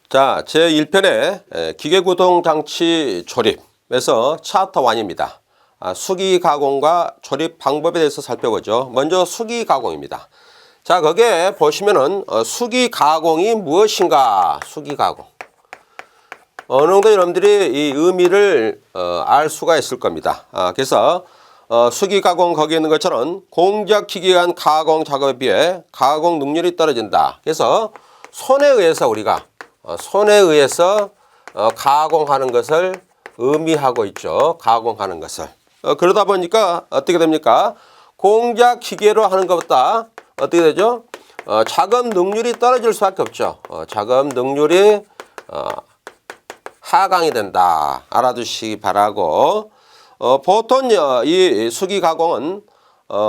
자, 제1편에 기계구동장치 조립에서 챕터 1입니다. 수기 가공과 조립 방법에 대해서 살펴보죠. 먼저 수기 가공입니다. 자, 거기에 보시면은 수기 가공이 무엇인가? 수기 가공. 어느 정도 여러분들이 이 의미를 알 수가 있을 겁니다. 그래서 수기 가공 거기에 있는 것처럼 공작 기계에 의한 가공 작업에 비해 가공 능률이 떨어진다. 그래서 손에 의해서 가공하는 것을 의미하고 있죠. 가공하는 것을. 그러다 보니까 어떻게 됩니까? 공작 기계로 하는 것보다 어떻게 되죠? 작업 능률이 떨어질 수밖에 없죠. 작업 능률이 하강이 된다. 알아두시기 바라고. 보통 이 수기 가공은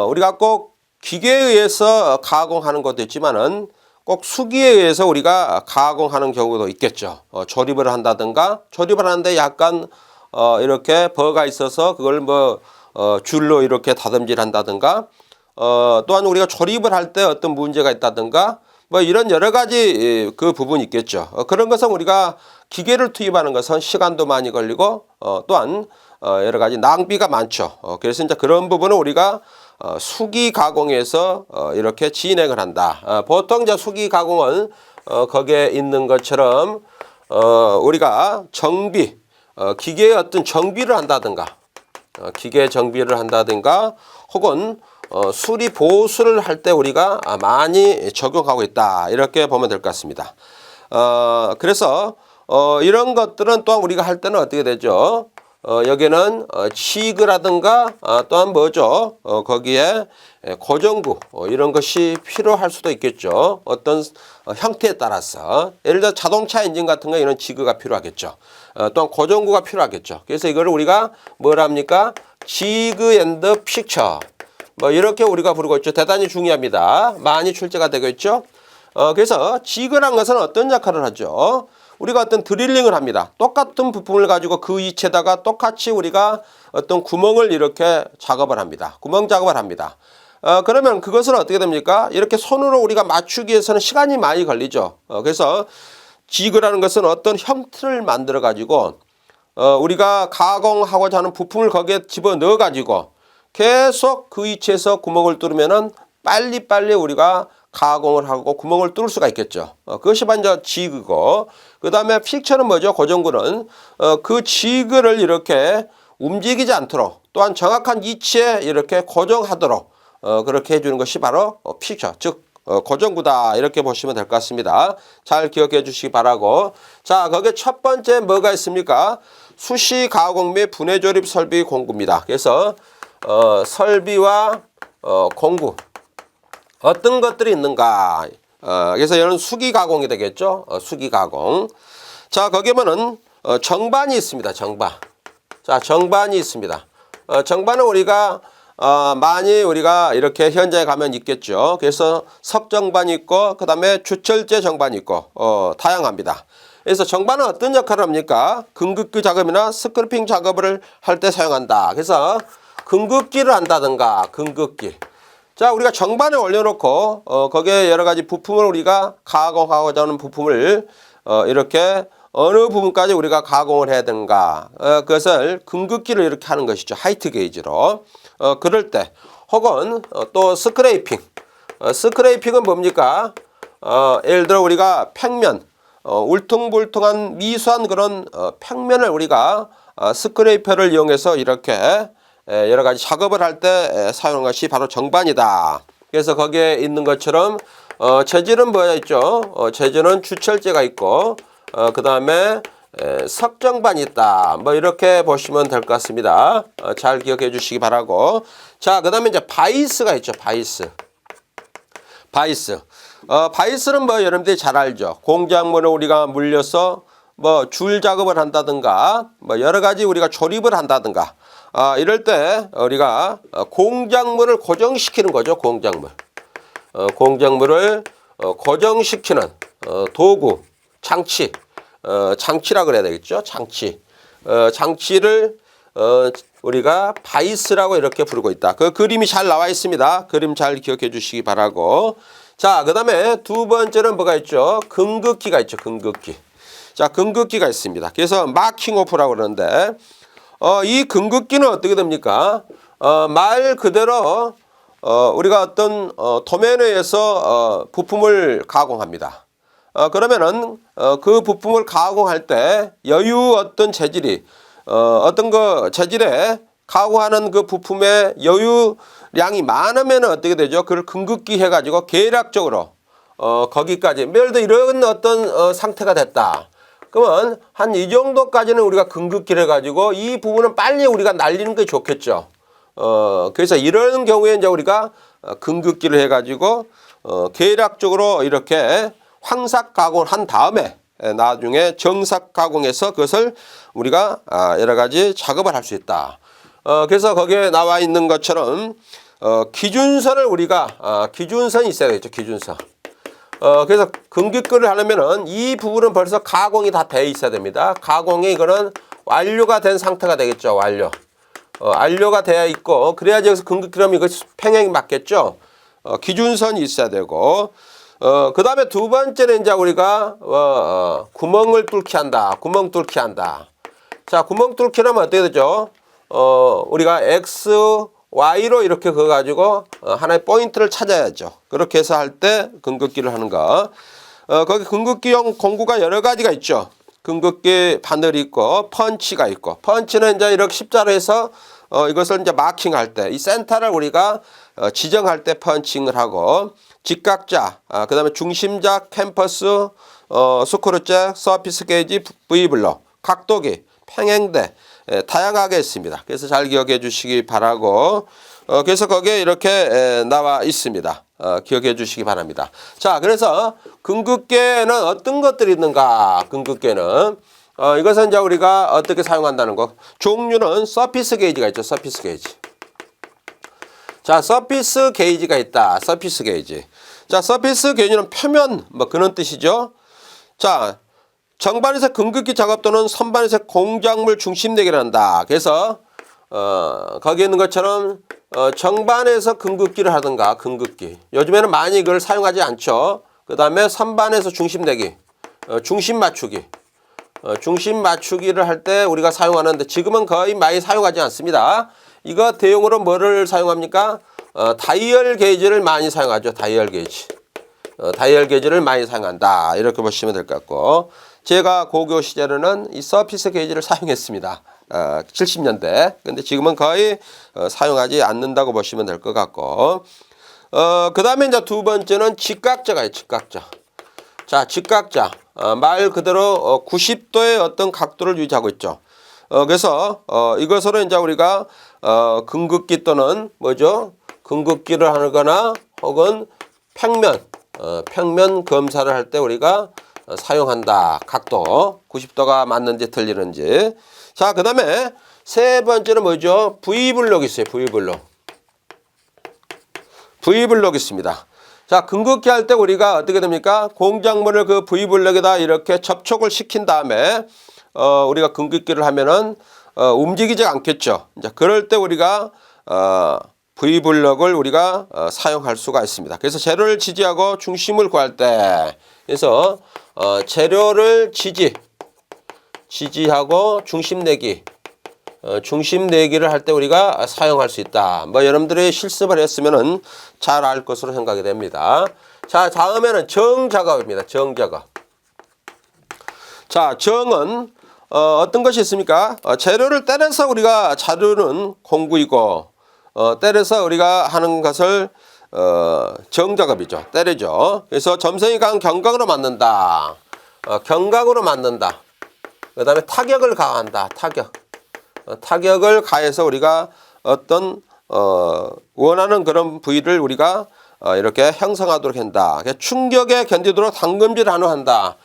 우리가 꼭 기계에 의해서 가공하는 것도 있지만은 꼭 수기에 의해서 우리가 가공하는 경우도 있겠죠. 조립을 한다든가, 조립을 하는데 약간 이렇게 버가 있어서 그걸 줄로 이렇게 다듬질 한다든가, 또한 우리가 조립을 할 때 어떤 문제가 있다든가, 이런 여러 가지 그 부분이 있겠죠. 그런 것은 우리가 기계를 투입하는 것은 시간도 많이 걸리고, 또한 여러 가지 낭비가 많죠. 그래서 이제 그런 부분은 우리가 수기 가공에서 이렇게 진행을 한다. 보통 이제 수기 가공은 거기에 있는 것처럼 우리가 정비, 기계의 어떤 정비를 한다든가, 혹은 수리 보수를 할 때 우리가 많이 적용하고 있다. 이렇게 보면 될 것 같습니다. 그래서 이런 것들은 또한 우리가 할 때는 어떻게 되죠? 여기는 치그라든가 또한 뭐죠? 거기에 고정구 이런 것이 필요할 수도 있겠죠. 어떤 형태에 따라서 예를 들어 자동차 엔진 같은 거 이런 지그가 필요하겠죠. 또한 고정구가 필요하겠죠. 그래서 이거를 우리가 뭐라 합니까? 지그 앤드 픽처 이렇게 우리가 부르고 있죠. 대단히 중요합니다. 많이 출제가 되고 있죠. 그래서 지그란 것은 어떤 역할을 하죠? 우리가 어떤 드릴링을 합니다. 똑같은 부품을 가지고 그 위치에다가 똑같이 우리가 어떤 구멍을 이렇게 작업을 합니다. 구멍 작업을 합니다. 그러면 그것은 어떻게 됩니까? 이렇게 손으로 우리가 맞추기 위해서는 시간이 많이 걸리죠. 그래서 지그라는 것은 어떤 형태를 만들어 가지고 우리가 가공하고자 하는 부품을 거기에 집어넣어 가지고 계속 그 위치에서 구멍을 뚫으면은 빨리빨리 우리가 가공을 하고 구멍을 뚫을 수가 있겠죠. 그것이 먼저 지그고, 그 다음에 픽처는 뭐죠? 고정구는 그 지그를 이렇게 움직이지 않도록 또한 정확한 위치에 이렇게 고정하도록 그렇게 해주는 것이 바로 픽처, 즉 고정구다. 이렇게 보시면 될 것 같습니다. 잘 기억해 주시기 바라고. 자, 거기에 첫 번째 뭐가 있습니까? 수시 가공 및 분해 조립 설비 공구입니다. 그래서 설비와 공구 어떤 것들이 있는가? 그래서 이런 수기 가공이 되겠죠. 수기 가공. 자, 거기에 보면은 정반이 있습니다. 정반. 자, 정반이 있습니다. 정반은 우리가 많이 우리가 이렇게 현장에 가면 있겠죠. 그래서 석정반이 있고, 그 다음에 주철제 정반이 있고, 다양합니다. 그래서 정반은 어떤 역할을 합니까? 금극기 작업이나 스크래핑 작업을 할 때 사용한다. 그래서 금극기를 한다든가, 금극기. 자, 우리가 정반에 올려놓고 거기에 여러 가지 부품을 우리가 가공하고자 하는 부품을 이렇게 어느 부분까지 우리가 가공을 해야 되는가, 그것을 금극기를 이렇게 하는 것이죠. 하이트 게이지로. 그럴 때 혹은 또 스크레이핑. 스크레이핑은 뭡니까? 예를 들어 우리가 평면, 울퉁불퉁한 미수한 그런 평면을 우리가 스크레이퍼를 이용해서 이렇게 여러 가지 작업을 할 때 사용한 것이 바로 정반이다. 그래서 거기에 있는 것처럼 재질은 뭐가 있죠? 재질은 주철제가 있고, 그 다음에 석정반이 있다. 이렇게 보시면 될 것 같습니다. 잘 기억해 주시기 바라고. 자, 그 다음에 이제 바이스가 있죠. 바이스. 바이스는 여러분들이 잘 알죠. 공작물을 우리가 물려서 줄 작업을 한다든가, 여러 가지 우리가 조립을 한다든가, 이럴 때 우리가 공작물을 고정시키는 거죠. 공작물을 고정시키는 도구, 장치라 그래야 되겠죠. 장치를 우리가 바이스라고 이렇게 부르고 있다. 그 그림이 잘 나와 있습니다. 그림 잘 기억해 주시기 바라고. 자, 그 다음에 두 번째는 뭐가 있죠? 금극기가 있죠. 금극기. 자, 금극기가 있습니다. 그래서 마킹 오프라고 그러는데 이 금극기는 어떻게 됩니까? 말 그대로 우리가 어떤 도면에 의해서 부품을 가공합니다. 그러면은 그 부품을 가공할 때 여유 어떤 재질이 어떤 그 재질에 가공하는 그 부품의 여유량이 많으면 어떻게 되죠? 그걸 금극기 해가지고 계략적으로 거기까지 예를 들어 이런 어떤 상태가 됐다. 그러면 한 이 정도까지는 우리가 금극기를 해가지고 이 부분은 빨리 우리가 날리는 게 좋겠죠. 그래서 이런 경우에 이제 우리가 금극기를 해가지고 계략적으로 이렇게 황삭 가공을 한 다음에 나중에 정삭 가공해서 그것을 우리가 여러 가지 작업을 할 수 있다. 그래서 거기에 나와 있는 것처럼 기준선을 우리가 기준선이 있어야 되겠죠. 기준선. 그래서 금극기를 하려면은 이 부분은 벌써 가공이 다 돼 있어야 됩니다. 가공이 이거는 완료가 된 상태가 되겠죠. 완료가 되어 있고 그래야지 여기서 금극기를 하면 이거 평행이 맞겠죠. 기준선이 있어야 되고 그 다음에 두 번째는 이제 우리가 구멍을 뚫기 한다. 구멍 뚫기 한다. 자, 구멍 뚫기라면 어떻게 되죠? 우리가 X, Y로 이렇게 그어 가지고 하나의 포인트를 찾아야죠. 그렇게 해서 할 때 금극기를 하는 거. 거기 금극기용 공구가 여러 가지가 있죠. 금극기 바늘이 있고 펀치가 있고 펀치는 이제 이렇게 십자로 해서 이것을 이제 마킹할 때 이 센터를 우리가 지정할 때 펀칭을 하고 직각자, 그다음에 중심작, 캠퍼스, 스크루잭, 서피스 게이지, V블럭, 각도기, 평행대 다양하게 있습니다. 그래서 잘 기억해 주시기 바라고 그래서 거기에 이렇게 나와 있습니다. 기억해 주시기 바랍니다. 자, 그래서 금극계는 어떤 것들이 있는가? 금극계는 이것은 이제 우리가 어떻게 사용한다는 거. 종류는 서피스 게이지가 있죠. 서피스 게이지. 자, 서피스 게이지가 있다. 서피스 게이지. 자, 서피스 게이지는 표면 뭐 그런 뜻이죠. 자, 정반에서 금극기 작업 또는 선반에서 공작물 중심 내기를 한다. 그래서 거기 있는 것처럼 정반에서 금극기를 하든가 금극기. 요즘에는 많이 이걸 사용하지 않죠. 그 다음에 선반에서 중심 내기, 중심 맞추기. 중심 맞추기를 할 때 우리가 사용하는데 지금은 거의 많이 사용하지 않습니다. 이거 대용으로 뭐를 사용합니까? 다이얼 게이지를 많이 사용하죠. 다이얼 게이지. 다이얼 게이지를 많이 사용한다. 이렇게 보시면 될 것 같고 제가 고교 시절에는 이 서피스 게이지를 사용했습니다. 70년대. 근데 지금은 거의 사용하지 않는다고 보시면 될 것 같고 그 다음에 이제 두 번째는 직각자가 있어요. 직각자. 자, 직각자. 말 그대로 90도의 어떤 각도를 유지하고 있죠. 그래서 이것으로 이제 우리가 금극기 또는 뭐죠? 금극기를 하거나 혹은 평면 검사를 할 때 우리가 사용한다. 각도 90도가 맞는지 틀리는지. 자, 그 다음에 세 번째는 뭐죠? V블럭이 있어요. V블럭. V블럭이 있습니다. 자, 금극기 할 때 우리가 어떻게 됩니까? 공작물을 그 V블럭에다 이렇게 접촉을 시킨 다음에 우리가 금극기를 하면은 움직이지 않겠죠. 이제 그럴 때 우리가 V블럭을 우리가 사용할 수가 있습니다. 그래서 재료를 지지하고 중심을 구할 때 그래서 재료를 지지하고 중심 내기 중심 내기를 할 때 우리가 사용할 수 있다. 뭐 여러분들이 실습을 했으면은 잘 알 것으로 생각이 됩니다. 자, 다음에는 정작업입니다. 정작업. 자, 정은 어떤 것이 있습니까? 재료를 때려서 우리가 자르는 공구이고 때려서 우리가 하는 것을 정작업이죠. 때리죠. 그래서 점성이 강한 경각으로 만든다. 경각으로 만든다. 그 다음에 타격을 가한다. 타격을 가해서 우리가 어떤 원하는 그런 부위를 우리가 이렇게 형성하도록 한다. 충격에 견디도록 당금질을 한다.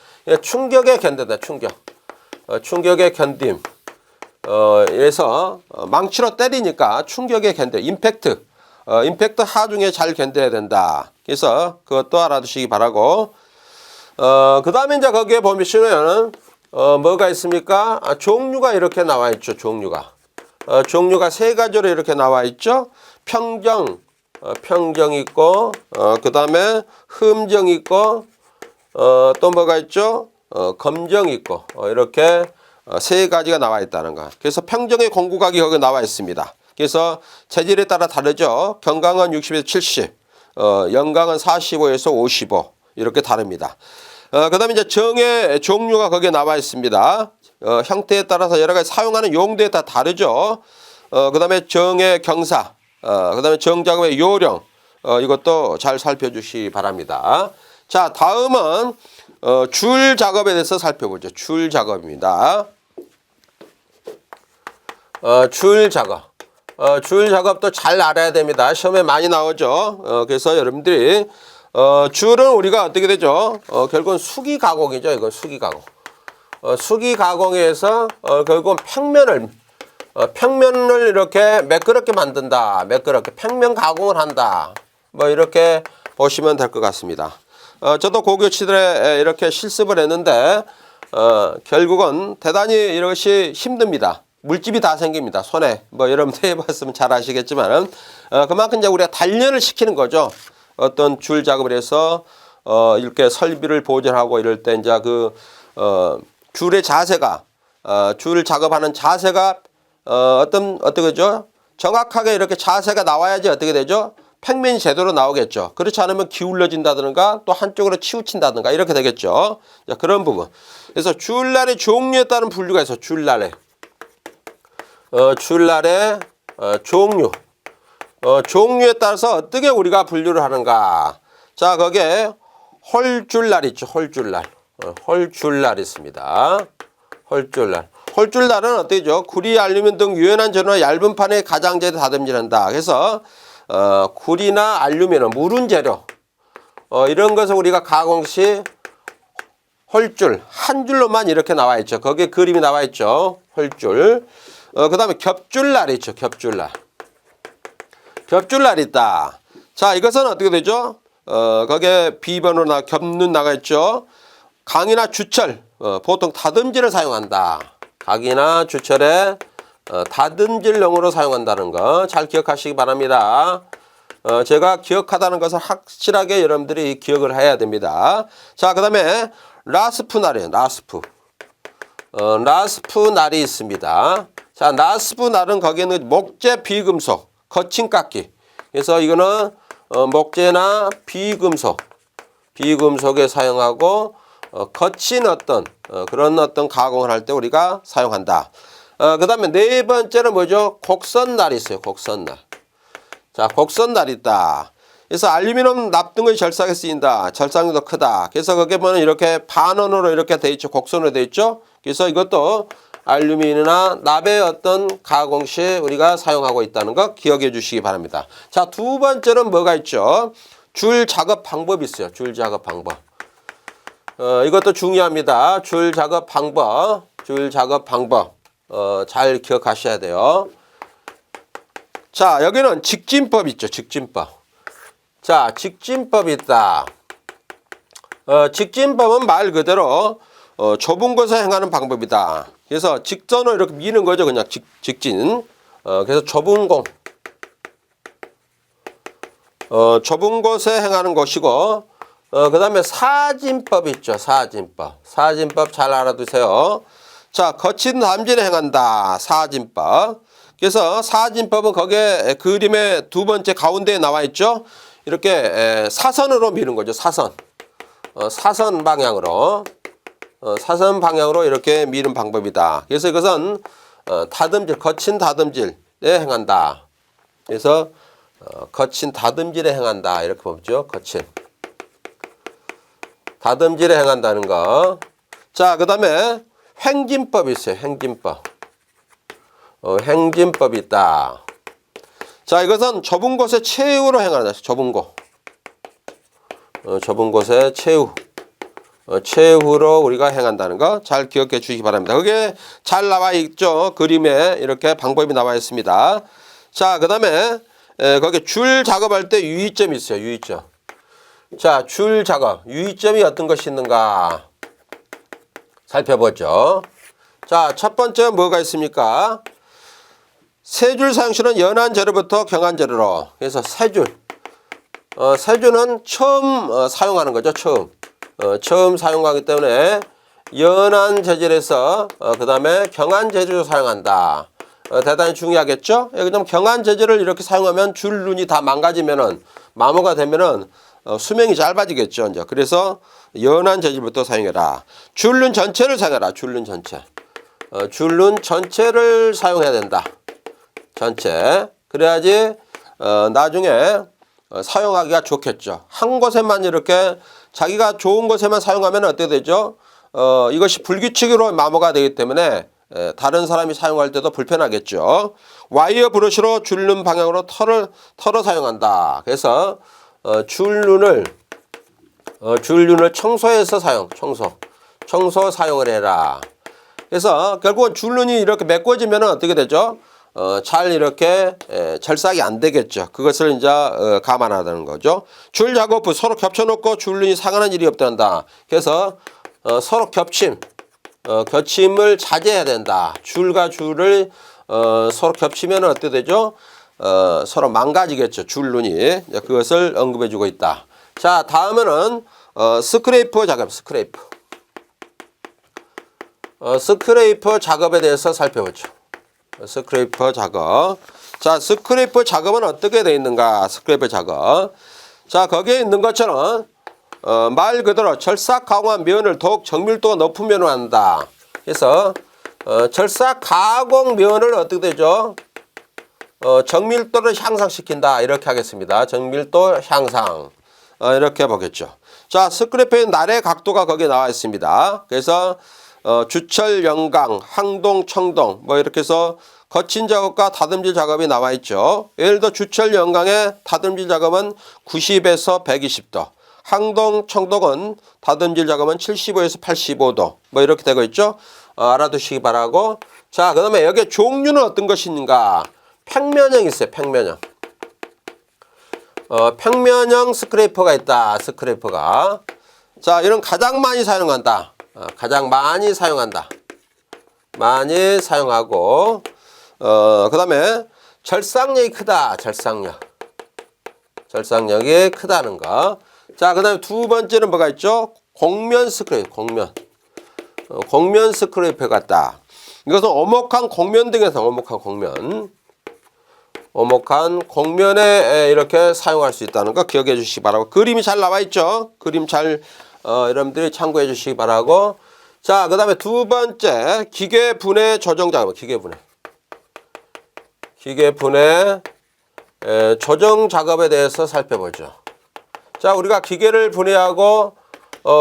충격에 견딘다. 충격에 견딤. 그래서 망치로 때리니까 충격에 견뎌. 임팩트 하중에 잘 견뎌야 된다. 그래서 그것도 알아두시기 바라고. 그 다음에 이제 거기에 보시면 뭐가 있습니까? 종류가 이렇게 나와 있죠. 종류가 세 가지로 이렇게 나와 있죠. 평정 있고 그 다음에 흠정 있고 또 뭐가 있죠? 검정이 있고 이렇게 세 가지가 나와 있다는 거. 그래서 평정의 공구각이 여기 나와 있습니다. 그래서 체질에 따라 다르죠. 경강은 60에서 70, 영강은 45에서 55 이렇게 다릅니다. 그다음에 이제 정의 종류가 거기에 나와 있습니다. 형태에 따라서 여러 가지 사용하는 용도에 따라 다르죠. 그다음에 정의 경사, 그다음에 정작업의 요령, 이것도 잘 살펴주시기 바랍니다. 자, 다음은 줄 작업에 대해서 살펴보죠. 줄 작업입니다. 줄 작업. 줄 작업도 잘 알아야 됩니다. 시험에 많이 나오죠. 그래서 여러분들이 줄은 우리가 어떻게 되죠? 결국은 수기 가공이죠. 이거 수기 가공. 수기 가공에서 결국은 평면을 이렇게 매끄럽게 만든다. 매끄럽게 평면 가공을 한다. 뭐 이렇게 보시면 될 것 같습니다. 저도 고교치들에 이렇게 실습을 했는데 결국은 대단히 이것이 힘듭니다. 물집이 다 생깁니다. 손에. 뭐 여러분들 해봤으면 잘 아시겠지만 그만큼 이제 우리가 단련을 시키는 거죠. 어떤 줄 작업을 해서 이렇게 설비를 보존하고 이럴 때 이제 줄의 자세가 줄 작업하는 자세가 어떻게 되죠? 정확하게 이렇게 자세가 나와야지 어떻게 되죠? 평면이 제대로 나오겠죠. 그렇지 않으면 기울어진다든가 또 한쪽으로 치우친다든가 이렇게 되겠죠. 자, 그런 부분. 그래서 줄날의 종류에 따른 분류가 있어. 줄날의 종류. 종류에 따라서 어떻게 우리가 분류를 하는가. 자, 거기에 홀줄날 있죠. 홀줄날. 홀줄날 있습니다. 홀줄날. 홀줄날은 어떻게죠? 구리, 알루미늄 등 유연한 재료나 얇은 판에 가장자리에 다듬질한다. 그래서 구리나 알루미늄, 무른 재료 이런 것을 우리가 가공 시 홀줄, 한 줄로만 이렇게 나와 있죠. 거기에 그림이 나와 있죠. 홀줄. 그 다음에 겹줄날이 있죠. 겹줄날. 겹줄날이 있다. 자, 이것은 어떻게 되죠? 거기에 B번호나 겹눈 나가 있죠. 강이나 주철, 보통 다듬질을 사용한다. 각이나 주철에 다듬질용으로 사용한다는 거 잘 기억하시기 바랍니다. 제가 기억하다는 것을 확실하게 여러분들이 기억을 해야 됩니다. 자, 그 다음에 라스프 날이에요. 라스프. 라스프 날이 있습니다. 자, 라스프 날은 거기에는 목재, 비금속, 거친 깎기. 그래서 이거는 목재나 비금속에 사용하고 거친 그런 가공을 할 때 우리가 사용한다. 그 다음에 네 번째는 뭐죠? 곡선날이 있어요. 곡선날. 자, 곡선날이 있다. 그래서 알루미늄 납 등의 절삭에 쓰인다. 절삭력도 크다. 그래서 거기에 보면 이렇게 반원으로 이렇게 돼 있죠. 곡선으로 돼 있죠. 그래서 이것도 알루미늄이나 납의 가공 시 우리가 사용하고 있다는 거 기억해 주시기 바랍니다. 자, 두 번째는 뭐가 있죠? 줄 작업 방법이 있어요. 줄 작업 방법. 이것도 중요합니다. 줄 작업 방법. 잘 기억하셔야 돼요. 자, 여기는 직진법 있죠. 직진법. 자, 직진법이 있다. 직진법은 말 그대로 좁은 곳에 행하는 방법이다. 그래서 직선으로 이렇게 미는 거죠. 그냥 직진. 그래서 좁은 곳에 행하는 것이고, 그 다음에 사진법 있죠. 사진법 잘 알아두세요. 자, 거친 다듬질에 행한다. 사진법. 그래서 사진법은 거기에 그림의 두 번째 가운데에 나와 있죠. 이렇게 사선으로 미는 거죠. 사선 방향으로 이렇게 미는 방법이다. 그래서 이것은 거친 다듬질에 행한다. 그래서 거친 다듬질에 행한다. 이렇게 보죠. 거친 다듬질에 행한다는 거. 자, 그 다음에 횡진법이 있어요. 횡진법이 있다. 자, 이것은 좁은 곳에 최후로 행한다. 좁은 곳에 최후로 우리가 행한다는 거 잘 기억해 주시기 바랍니다. 그게 잘 나와 있죠. 그림에 이렇게 방법이 나와 있습니다. 자, 그 다음에 거기 줄 작업할 때 유의점이 있어요. 유의점. 자, 줄 작업 유의점이 어떤 것이 있는가 살펴보죠. 자, 첫 번째 뭐가 있습니까? 세 줄 사용실은 연한 재료부터 경한 재료로. 그래서 세 줄은 처음 사용하는 거죠. 처음 사용하기 때문에 연한 재질에서 그 다음에 경한 재질을 사용한다. 대단히 중요하겠죠? 여기 좀 경한 재질을 이렇게 사용하면 줄눈이 다 망가지면은 마모가 되면은 수명이 짧아지겠죠. 이제 그래서 연한 재질부터 사용해라. 줄눈 전체를 사용해라. 줄눈 전체. 줄눈 전체를 사용해야 된다. 전체. 그래야지 나중에 사용하기가 좋겠죠. 한 곳에만 이렇게 자기가 좋은 곳에만 사용하면 어떻게 되죠? 이것이 불규칙으로 마모가 되기 때문에 다른 사람이 사용할 때도 불편하겠죠. 와이어 브러쉬로 줄눈 방향으로 털어 사용한다. 그래서 줄눈을 청소해서 청소 사용을 해라. 그래서 결국은 줄눈이 이렇게 메꿔지면 어떻게 되죠? 잘 이렇게 절삭이 안 되겠죠. 그것을 이제 감안하다는 거죠. 줄 작업 후 서로 겹쳐놓고 줄눈이 상하는 일이 없단다. 그래서 서로 겹침을 자제해야 된다. 줄과 줄을 서로 겹치면 어떻게 되죠? 서로 망가지겠죠. 줄눈이. 그것을 언급해주고 있다. 자, 다음에는 스크레이퍼 작업. 스크레이퍼 작업에 대해서 살펴보죠. 스크레이퍼 작업. 자, 스크레이퍼 작업은 어떻게 되어 있는가? 스크레이퍼 작업. 자, 거기에 있는 것처럼 말 그대로 절삭 가공한 면을 더욱 정밀도가 높은 면으로 한다. 그래서 절삭 가공 면을 어떻게 되죠? 정밀도를 향상시킨다. 이렇게 하겠습니다. 정밀도 향상. 이렇게 보겠죠. 자, 스크래퍼의 날의 각도가 거기에 나와 있습니다. 그래서 주철, 영강, 항동, 청동 뭐 이렇게 해서 거친 작업과 다듬질 작업이 나와 있죠. 예를 들어 주철, 영강의 다듬질 작업은 90에서 120도. 항동, 청동은 다듬질 작업은 75에서 85도. 뭐 이렇게 되고 있죠. 알아두시기 바라고. 자, 그 다음에 여기에 종류는 어떤 것인가? 평면형이 있어요. 평면형. 평면형 스크래퍼가 있다. 스크래퍼가. 자, 이런 가장 많이 사용한다. 가장 많이 사용한다. 많이 사용하고, 그 다음에 절삭력이 크다. 절삭력이 크다는 거. 자, 그 다음에 두 번째는 뭐가 있죠? 곡면 스크래퍼. 곡면 스크래퍼 같다. 이것은 오목한 곡면 등에서 오목한 곡면에 이렇게 사용할 수 있다는 거 기억해 주시기 바라고. 그림이 잘 나와 있죠? 그림 잘 여러분들이 참고해 주시기 바라고. 자, 그 다음에 두 번째 기계 분해 조정 작업. 기계 분해 조정 작업에 대해서 살펴보죠. 자, 우리가 기계를 분해하고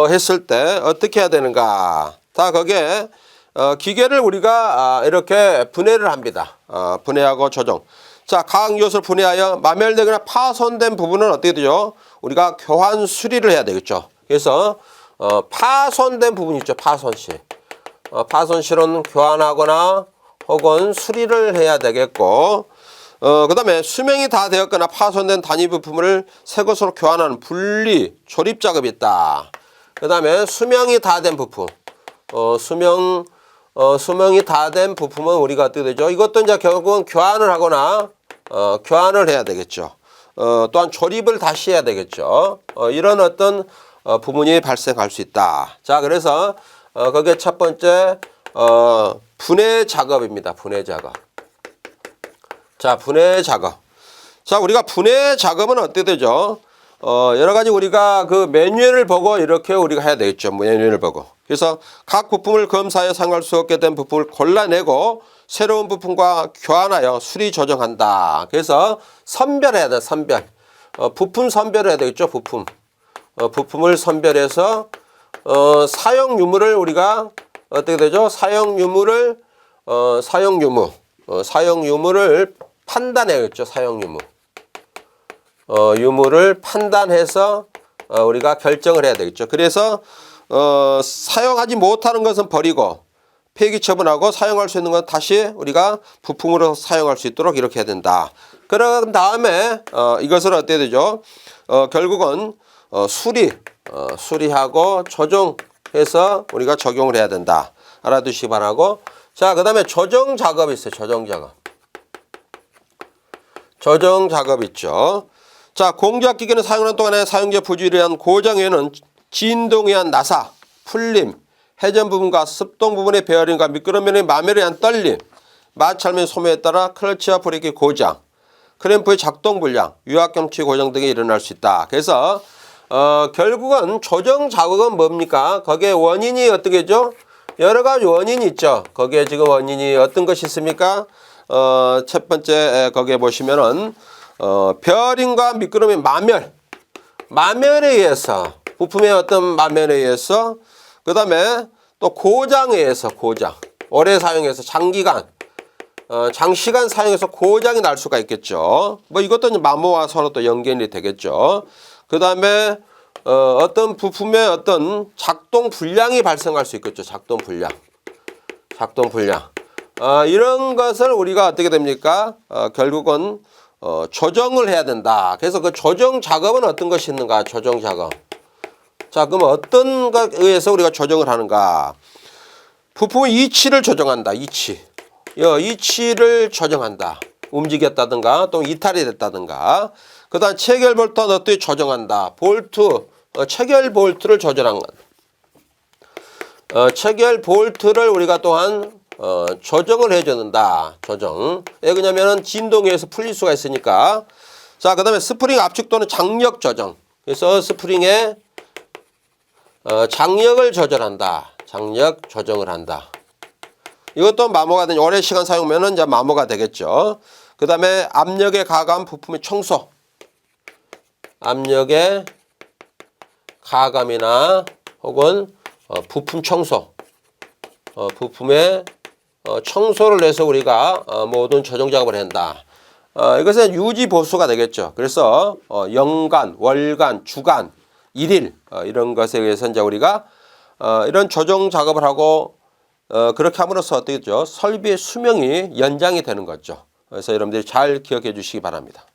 했을 때 어떻게 해야 되는가? 자, 거기에 기계를 우리가 이렇게 분해를 합니다. 분해하고 조정. 자, 각 요소를 분해하여 마멸되거나 파손된 부분은 어떻게 되죠? 우리가 교환 수리를 해야 되겠죠. 그래서 파손된 부분이 있죠. 파손실. 파손실은 교환하거나 혹은 수리를 해야 되겠고, 그 다음에 수명이 다 되었거나 파손된 단위 부품을 새 것으로 교환하는 분리, 조립 작업이 있다. 그 다음에 수명이 다 된 부품. 수명이 다 된 부품은 우리가 어떻게 되죠? 이것도 이제 결국은 교환을 하거나, 교환을 해야 되겠죠. 또한 조립을 다시 해야 되겠죠. 이런 어떤 부분이 발생할 수 있다. 자, 그래서 거기에 첫 번째 분해 작업입니다. 분해 작업. 자, 분해 작업. 자, 우리가 분해 작업은 어떻게 되죠? 여러 가지 우리가 그 매뉴얼을 보고 이렇게 우리가 해야 되겠죠. 매뉴얼을 보고. 그래서 각 부품을 검사하여 사용할 수 없게 된 부품을 골라내고 새로운 부품과 교환하여 수리 조정한다. 그래서 선별해야 돼. 선별. 부품 선별을 해야 되겠죠. 부품을 선별해서 사용 유무를 우리가 어떻게 되죠? 사용 유무를 판단해야겠죠. 사용 유무. 유무를 판단해서 우리가 결정을 해야 되겠죠. 그래서 사용하지 못하는 것은 버리고 폐기 처분하고 사용할 수 있는 건 다시 우리가 부품으로 사용할 수 있도록 이렇게 해야 된다. 그런 다음에 이것을 어떻게 되죠? 결국은 수리하고 조정해서 우리가 적용을 해야 된다. 알아두시기 바라고. 자, 그 다음에 조정 작업이 있어요. 조정 작업 있죠. 자, 공작 기계는 사용하는 동안에 사용자 부주의에 의한 고정에는 진동에 의한 나사, 풀림, 회전 부분과 습동 부분의 베어링과 미끄러면의 마멜에 의한 떨림, 마찰면 소모에 따라 클러치와 브레이크 고장, 크램프의 작동 불량, 유압 경치 고장 등이 일어날 수 있다. 그래서 결국은 조정 작업은 뭡니까? 거기에 원인이 어떻게죠? 여러 가지 원인이 있죠. 거기에 지금 원인이 어떤 것이 있습니까? 첫 번째 거기에 보시면은 베어링과 미끄러움의 마멸에 의해서, 부품의 어떤 마멸에 의해서, 그 다음에 또 고장에 의해서, 오래 사용해서 장시간 사용해서 고장이 날 수가 있겠죠. 뭐 이것도 이제 마모와 서로 또 연결이 되겠죠. 그 다음에 어떤 부품의 어떤 작동 불량이 발생할 수 있겠죠. 작동 불량. 이런 것을 우리가 어떻게 됩니까? 결국은 조정을 해야 된다. 그래서 그 조정 작업은 어떤 것이 있는가? 조정 작업. 자, 그럼 어떤 것에 의해서 우리가 조정을 하는가? 부품의 이치를 조정한다. 이치를 조정한다. 움직였다든가 또 이탈이 됐다든가. 그 다음 체결 볼트는 어떻게 조정한다. 체결 볼트를 조절한 것. 체결 볼트를 우리가 또한 조정을 해주는다. 왜 그러냐면은 진동에 의해서 풀릴 수가 있으니까. 자, 그 다음에 스프링 압축 또는 장력 조정. 그래서 스프링의 장력을 조절한다. 장력 조정을 한다. 이것도 마모가 되니 오랜 시간 사용하면은 이제 마모가 되겠죠. 그 다음에 압력에 가감 부품의 청소. 압력의 가감이나 혹은 부품 청소. 부품의 청소를 해서 우리가 모든 조정 작업을 한다. 이것은 유지 보수가 되겠죠. 그래서 연간, 월간, 주간, 일일 이런 것에 의해서 이제 우리가 이런 조정 작업을 하고 그렇게 함으로써 어떻게죠? 설비의 수명이 연장이 되는 거죠. 그래서 여러분들이 잘 기억해 주시기 바랍니다.